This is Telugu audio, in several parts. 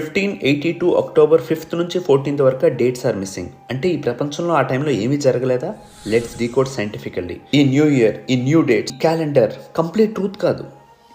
1582 అక్టోబర్ 5th నుంచి 14th వరకు డేట్స్ ఆర్ మిస్సింగ్. అంటే ఈ ప్రపంచంలో ఆ టైంలో ఏమీ జరగలేదా? Let's decode scientifically. ఈ న్యూ ఇయర్, ఈ new dates, calendar complete truth కాదు.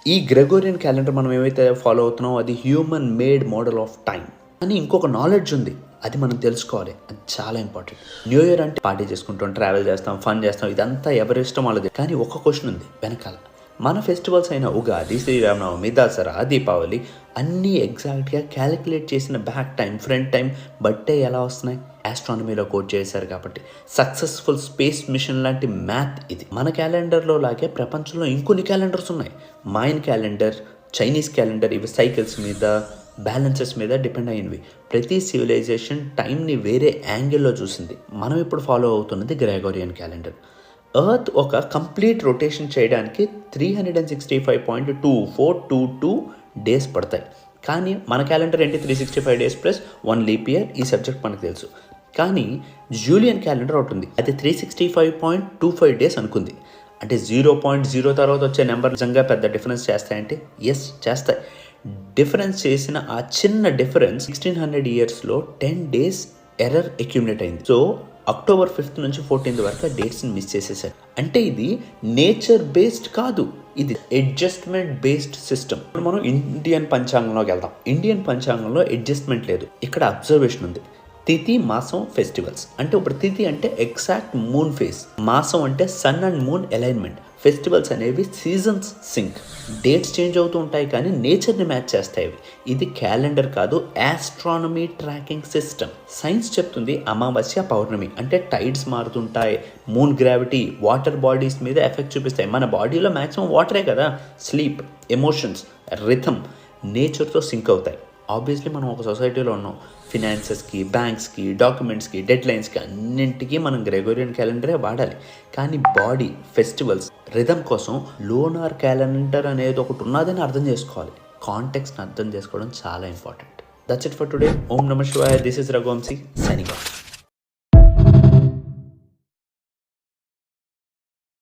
ఈ గ్రెగోరియన్ క్యాలెండర్ మనం ఏమైతే ఫాలో అవుతున్నామో అది human made model of time. కానీ ఇంకొక నాలెడ్జ్ ఉంది, అది మనం తెలుసుకోవాలి. అది చాలా ఇంపార్టెంట్. న్యూ ఇయర్ అంటే పార్టీ చేసుకుంటాం, ట్రావెల్ చేస్తాం, ఫన్ చేస్తాం, ఇదంతా ఎవరి ఇష్టం వాళ్ళది. కానీ ఒక క్వశ్చన్ ఉంది వెనకాల. మన ఫెస్టివల్స్ అయిన ఉగాది, శ్రీరామనవమి, దసరా, దీపావళి అన్నీ ఎగ్జాక్ట్గా క్యాలిక్యులేట్ చేసిన బ్యాక్ టైం, ఫ్రంట్ టైం బట్టే ఎలా వస్తున్నాయి? ఆస్ట్రానమీలో కోడ్ చేశారు కాబట్టి. సక్సెస్ఫుల్ స్పేస్ మిషన్ లాంటి మ్యాథ్ ఇది. మన క్యాలెండర్లో లాగే ప్రపంచంలో ఇంకొన్ని క్యాలెండర్స్ ఉన్నాయి. మాయన్ క్యాలెండర్, చైనీస్ క్యాలెండర్, ఇవి సైకిల్స్ మీద, బ్యాలెన్సెస్ మీద డిపెండ్ అయినవి. ప్రతి సివిలైజేషన్ టైంని వేరే యాంగిల్లో చూసింది. మనం ఇప్పుడు ఫాలో అవుతున్నది గ్రెగోరియన్ క్యాలెండర్. ఎర్త్ ఒక కంప్లీట్ రొటేషన్ చేయడానికి 365.2422 డేస్ పడతాయి. కానీ మన క్యాలెండర్ ఏంటి? 365 డేస్ ప్లస్ 1 లీప్ ఇయర్. ఈ సబ్జెక్ట్ మనకు తెలుసు. కానీ జూలియన్ క్యాలెండర్ ఒకటి ఉంది, అది 365.25 డేస్ అనుకుంది. అంటే 0.0 తర్వాత వచ్చే నెంబర్ నిజంగా పెద్ద డిఫరెన్స్ చేస్తాయంటే ఎస్ చేస్తాయి. డిఫరెన్స్ చేసిన ఆ చిన్న డిఫరెన్స్ 1600 ఇయర్స్లో 10 డేస్ ఎర్రర్ అక్యుములేట్ అయింది. సో అక్టోబర్ 5th నుంచి 14th వరకు డేట్స్ని మిస్ చేసేసారు. అంటే ఇది నేచర్ బేస్డ్ కాదు, ఇది అడ్జస్ట్మెంట్ బేస్డ్ సిస్టమ్. ఇప్పుడు మనం ఇండియన్ పంచాంగంలోకి వెళ్దాం. ఇండియన్ పంచాంగంలో అడ్జస్ట్మెంట్ లేదు, ఇక్కడ అబ్జర్వేషన్ ఉంది. తిథి, మాసం, ఫెస్టివల్స్. అంటే ఇప్పుడు తిథి అంటే ఎగ్జాక్ట్ మూన్ ఫేస్, మాసం అంటే sun and moon alignment, festivals అనేవి సీజన్స్ సింక్. డేట్స్ చేంజ్ అవుతూ ఉంటాయి కానీ నేచర్ని మ్యాచ్ చేస్తాయి. ఇది క్యాలెండర్ కాదు, ఆస్ట్రానమీ ట్రాకింగ్ సిస్టమ్. సైన్స్ చెప్తుంది అమావాస్య, పౌర్ణమి అంటే టైడ్స్ మారుతుంటాయి, మూన్ గ్రావిటీ, వాటర్ బాడీస్ మీద ఎఫెక్ట్ చూపిస్తాయి. మన బాడీలో మ్యాక్సిమం వాటరే కదా. స్లీప్, ఎమోషన్స్, రిథమ్ నేచర్తో సింక్ అవుతాయి. ఆబ్వియస్లీ మనం ఒక సొసైటీలో ఉన్నాం. ఫినాన్సెస్కి, బ్యాంక్స్కి, డాక్యుమెంట్స్కి, డెడ్లైన్స్కి అన్నింటికీ మనం గ్రెగోరియన్ క్యాలెండరే వాడాలి. కానీ బాడీ, ఫెస్టివల్స్, రిథమ్ కోసం లూనార్ క్యాలెండర్ అనేది ఒకటి ఉన్నదని అర్థం చేసుకోవాలి. కాంటెక్స్ట్ని అర్థం చేసుకోవడం చాలా important. That's it for today. ఓం నమః శివాయ. This is Raghuvanshi signing.